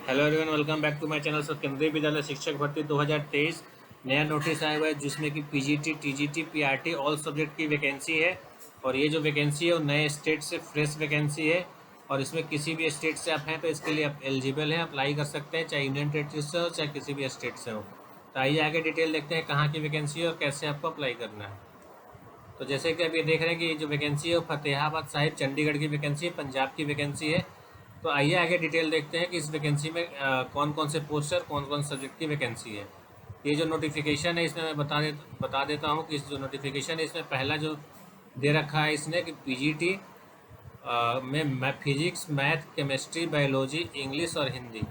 Hello everyone, welcome back to my channel. Sir, Kendriya Vidyalaya शिक्षक भर्ती 2023 नया नोटिस आया हुआ है जिसमें कि PGT, TGT, PRT all subject की वैकेंसी है। और ये जो वैकेंसी है वो नए स्टेट से फ्रेश वैकेंसी है। और इसमें किसी भी स्टेट से आप हैं तो इसके लिए आप एलिजिबल हैं, अप्लाई कर सकते हैं, चाहे यूनियन टेरिटरी से हो चाहे किसी भी स्टेट से हो। तो आइए आगे डिटेल देखते हैं कहाँ की वैकेंसी है और कैसे आपको अप्लाई करना है। तो जैसे कि अभी देख रहे हैं कि जो वैकेंसी है वो फतेहाबाद साहिब चंडीगढ़ की वैकेंसी है, पंजाब की वैकेंसी है। तो आइए आगे डिटेल देखते हैं कि इस वैकेंसी में कौन कौन से पोस्ट और कौन कौन सब्जेक्ट की वैकेंसी है। ये जो नोटिफिकेशन है इसमें मैं बता देता हूँ कि इस जो नोटिफिकेशन है इसमें पहला जो दे रखा है इसने कि पीजीटी में physics, math, chemistry, biology, English और हिंदी,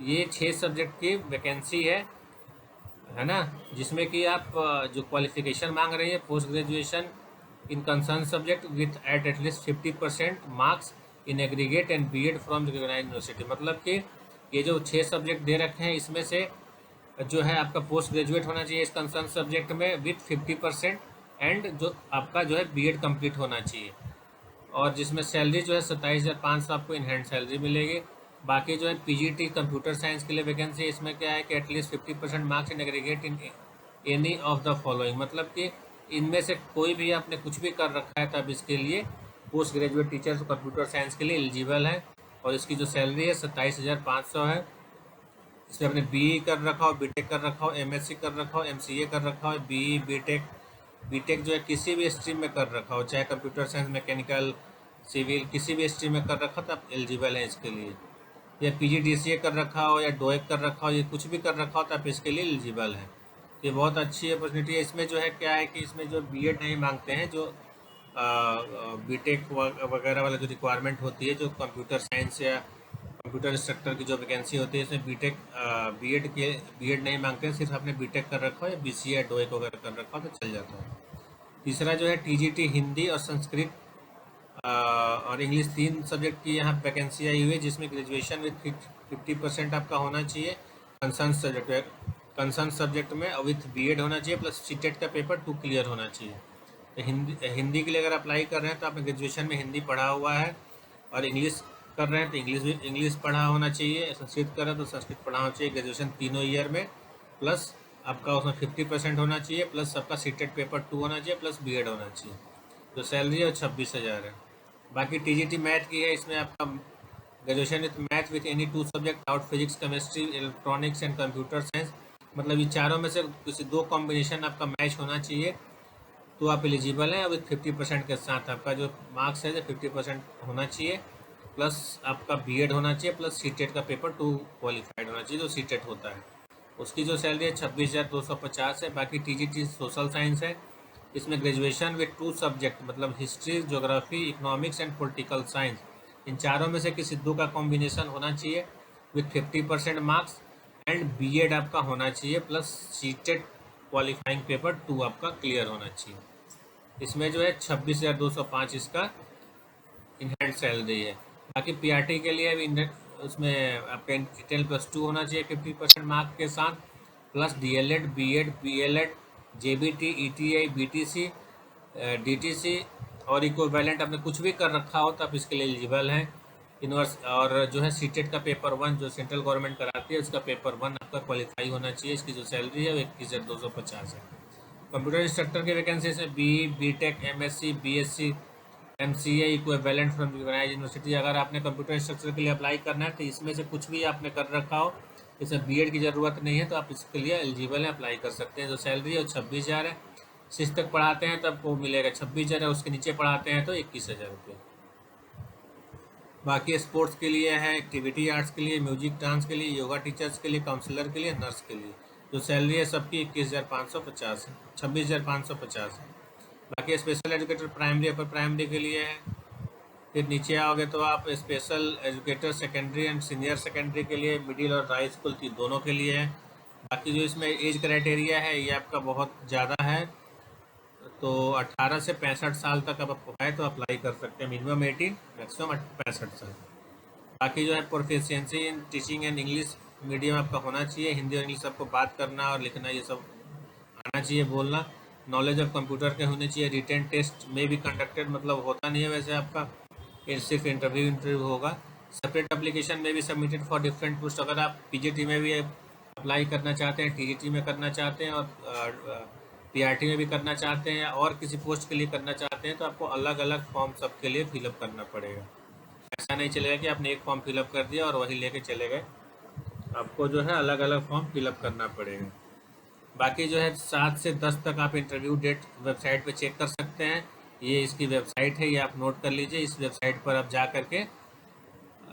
ये 6 सब्जेक्ट की वैकेंसी है ना। जिसमें कि आप जो क्वालिफिकेशन मांग रही है post graduation in concern subject with at least 50% marks in aggregate and BEd from recognised university. मतलब कि ये जो 6 सब्जेक्ट दे रखे हैं इसमें से जो है आपका पोस्ट ग्रेजुएट होना चाहिए इस कंसर्न सब्जेक्ट में विथ 50%, एंड जो आपका जो है बीएड कंप्लीट होना चाहिए। और जिसमें सैलरी जो है 27,500 आपको इन हैंड सैलरी मिलेगी। बाकी जो है पीजीटी कंप्यूटर साइंस के लिए वैकेंसी है, इसमें क्या है कि at least 50% marks in aggregate in any of the following. मतलब कि इनमें से कोई भी आपने कुछ भी कर रखा है तब इसके लिए post graduate teachers computer science के लिए एलिजिबल है। और इसकी जो सैलरी है 27,500 है। इसमें आपने बीई कर रखा हो, बीटेक कर रखा हो, एमएससी कर रखा हो, एमसीए कर रखा हो, बीई, बीटेक, बीटेक जो है किसी भी स्ट्रीम में कर रखा हो, चाहे कंप्यूटर साइंस, मैकेनिकल, सिविल, किसी भी स्ट्रीम में कर रखा हो तो आप एलिजिबल हैं इसके लिए। या पीजीडीसीए कर रखा हो या डोएक कर रखा हो, ये कुछ भी कर रखा हो तो आप इसके लिए एलिजिबल हैं। ये बहुत अच्छी अपॉर्चुनिटी है। इसमें जो है क्या है कि इसमें जो बीएड नहीं मांगते हैं, जो बीटेक वगैरह वाला जो रिक्वायरमेंट होती है, जो कंप्यूटर साइंस या कंप्यूटर इंस्ट्रक्टर की जो वैकेंसी होती है इसमें बीटेक बीएड नहीं मांगते हैं, सिर्फ आपने बीटेक कर रखा हो या बीसीए या डोएक वगैरह कर रखा हो तो चल जाता है। तीसरा जो है टीजीटी हिंदी और संस्कृत और इंग्लिश, 3 सब्जेक्ट की यहाँ वैकेंसी आई हुई है जिसमें ग्रेजुएशन विथ 50% आपका होना चाहिए कंसर्न सब्जेक्ट में, विथ बीएड होना चाहिए, प्लस सीटेट का पेपर 2 क्लियर होना चाहिए। तो हिंदी के लिए अगर अप्लाई कर रहे हैं तो आपने ग्रेजुएशन में हिंदी पढ़ा हुआ है, और इंग्लिश कर रहे हैं तो इंग्लिश पढ़ा होना चाहिए, संस्कृत कर रहे हैं तो संस्कृत पढ़ा होना चाहिए, ग्रेजुएशन तीनों ईयर में, प्लस आपका उसमें 50% होना चाहिए, प्लस सबका सीटेट पेपर 2 होना चाहिए, प्लस बीएड होना चाहिए। तो सैलरी है 26,000 है। बाकी टीजीटी मैथ की है, इसमें आपका graduation with math with any 2 subject out physics, chemistry, electronics and computer science. मतलब ये चारों में से किसी 2 कॉम्बिनेशन आपका मैच होना चाहिए तो आप एलिजिबल हैं। विथ 50% के साथ आपका जो मार्क्स है 50% होना चाहिए, प्लस आपका बीएड होना चाहिए, प्लस सीटेट का पेपर 2 क्वालिफाइड होना चाहिए जो सीटेट होता है। उसकी जो सैलरी है 26,250 है। बाकी टीजीटी सोशल साइंस है, इसमें ग्रेजुएशन विथ 2 सब्जेक्ट मतलब history, geography, economics and political science, इन चारों में से किसी 2 का कॉम्बिनेशन होना चाहिए विथ 50% मार्क्स, एंड बीएड आपका होना चाहिए, प्लस सीटेट क्वालिफाइंग पेपर 2 आपका क्लियर होना चाहिए। इसमें जो है 26,205 इसका इन हैंड सैलरी है। बाकी पीआरटी के लिए भी उसमें आपका इंटर +2 होना चाहिए 50% मार्क के साथ, plus DElEd, BEd, BElEd, JBT, ETI, BTC, DTC और इक्विवेलेंट आपने कुछ भी कर रखा हो तो आप इसके लिए एलिजिबल हैं। यूनिवर्स और जो है सीटेट का पेपर 1 जो सेंट्रल गवर्नमेंट कराती है उसका पेपर 1 आपका क्वालिफाई होना चाहिए। इसकी जो सैलरी है वो 21,250 है। कंप्यूटर इंस्ट्रक्टर की वैकेंसी में BE, BTech, MSc, BSc, MCA equivalent from recognised university. अगर आपने कंप्यूटर इंस्ट्रक्टर के लिए अप्लाई करना है तो इसमें से कुछ भी आपने कर रखा हो, इसमें बीएड की ज़रूरत नहीं है तो आप इसके लिए एलिजिबल हैं, अप्लाई कर सकते हैं। जो सैलरी है वो 26,000 है। 6 तक पढ़ाते हैं तो आपको मिलेगा 26,000 है, उसके नीचे पढ़ाते हैं तो 21,000 रुपये। बाकी स्पोर्ट्स के लिए है, एक्टिविटी आर्ट्स के लिए, म्यूजिक डांस के लिए, योगा टीचर्स के लिए, काउंसलर के लिए, नर्स के लिए। जो सैलरी है सबकी 21,550 है, 26,550 है। बाकी special educator primary upper primary के लिए है। फिर नीचे आओगे तो आप special educator secondary and senior secondary के लिए, मिडिल और हाई स्कूल की दोनों के लिए है। बाकी जो इसमें एज क्राइटेरिया है ये आपका बहुत ज़्यादा है, तो 18 से 65 साल तक अब आपको है तो अप्लाई कर सकते हैं। मिनिमम 18, मैक्सिमम 65 साल। बाकी जो है proficiency in teaching and English medium आपका होना चाहिए, हिंदी और इंग्लिश आपको बात करना और लिखना ये सब आना चाहिए, बोलना। नॉलेज ऑफ कंप्यूटर के होने चाहिए। रिटेन टेस्ट में भी कंडक्टेड, मतलब होता नहीं है वैसे आपका, ये सिर्फ इंटरव्यू होगा। सेपरेट एप्लीकेशन में भी सबमिटेड फॉर डिफरेंट पोस्ट। अगर आप पीजीटी में भी अप्लाई करना चाहते हैं, टीजीटी में करना चाहते हैं और पीआरटी में भी करना चाहते हैं और किसी पोस्ट के लिए करना चाहते हैं, तो आपको अलग अलग फॉर्म सबके लिए फिलअप करना पड़ेगा। ऐसा नहीं चलेगा कि आपने एक फॉर्म फिलअप कर दिया और वही लेके चले गए, आपको जो है अलग अलग फॉर्म फिलअप करना पड़ेगा। बाकी जो है 7 से 10 तक आप इंटरव्यू डेट वेबसाइट पे चेक कर सकते हैं। ये इसकी वेबसाइट है, ये आप नोट कर लीजिए। इस वेबसाइट पर आप जा करके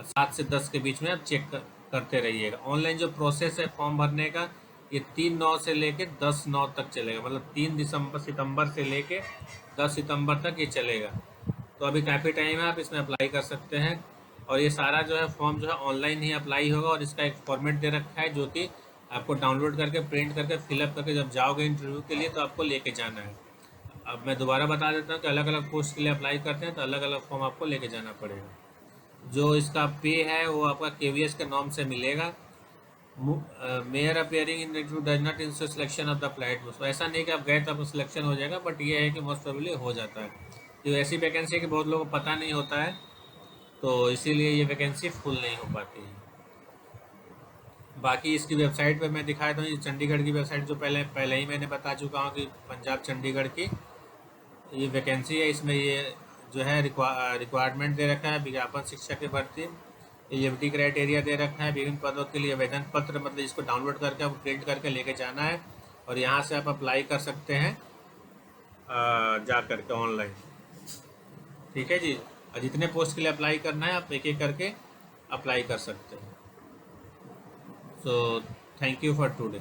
7 से 10 के बीच में आप चेक करते रहिएगा। ऑनलाइन जो प्रोसेस है फॉर्म भरने का, ये 3/9 से लेके 10/9 तक चलेगा, मतलब 3 सितंबर से लेके 10 सितंबर तक ये चलेगा। तो अभी काफ़ी टाइम है, आप इसमें अप्लाई कर सकते हैं। और ये सारा जो है फॉर्म जो है ऑनलाइन ही अप्लाई होगा और इसका एक फॉर्मेट दे रखा है जो कि आपको डाउनलोड करके प्रिंट करके फिलअप करके जब जाओगे इंटरव्यू के लिए तो आपको लेके जाना है। अब मैं दोबारा बता देता हूँ कि अलग अलग पोस्ट के लिए अप्लाई करते हैं तो अलग अलग फॉर्म आपको लेके जाना पड़ेगा। जो इसका पे है वो आपका केवीएस के नाम से मिलेगा। Mayor appearing in interview does not ensure selection of the applied post. ऐसा नहीं कि आप गए तो आपको सिलेक्शन हो जाएगा, बट ये है कि मोस्ट प्रोबेबली हो जाता है। तो ऐसी वैकेंसी है कि बहुत लोगों को पता नहीं होता है, तो इसीलिए ये वैकेंसी फुल नहीं हो पाती है। बाकी इसकी वेबसाइट पे मैं दिखाया था, ये चंडीगढ़ की वेबसाइट जो पहले ही मैंने बता चुका हूँ कि पंजाब चंडीगढ़ की ये वैकेंसी है। इसमें ये जो है रिक्वायरमेंट दे रखा है, विज्ञापन शिक्षक की भर्ती, एलिजिबिलिटी क्राइटेरिया दे रखा है, विभिन्न पदों के लिए आवेदन पत्र, मतलब इसको डाउनलोड करके आपको प्रिंट करके लेके जाना है और यहाँ से आप अप्लाई कर सकते हैं जा करके ऑनलाइन। ठीक है जी, और जितने पोस्ट के लिए अप्लाई करना है आप एक एक करके अप्लाई कर सकते हैं। So thank you for today.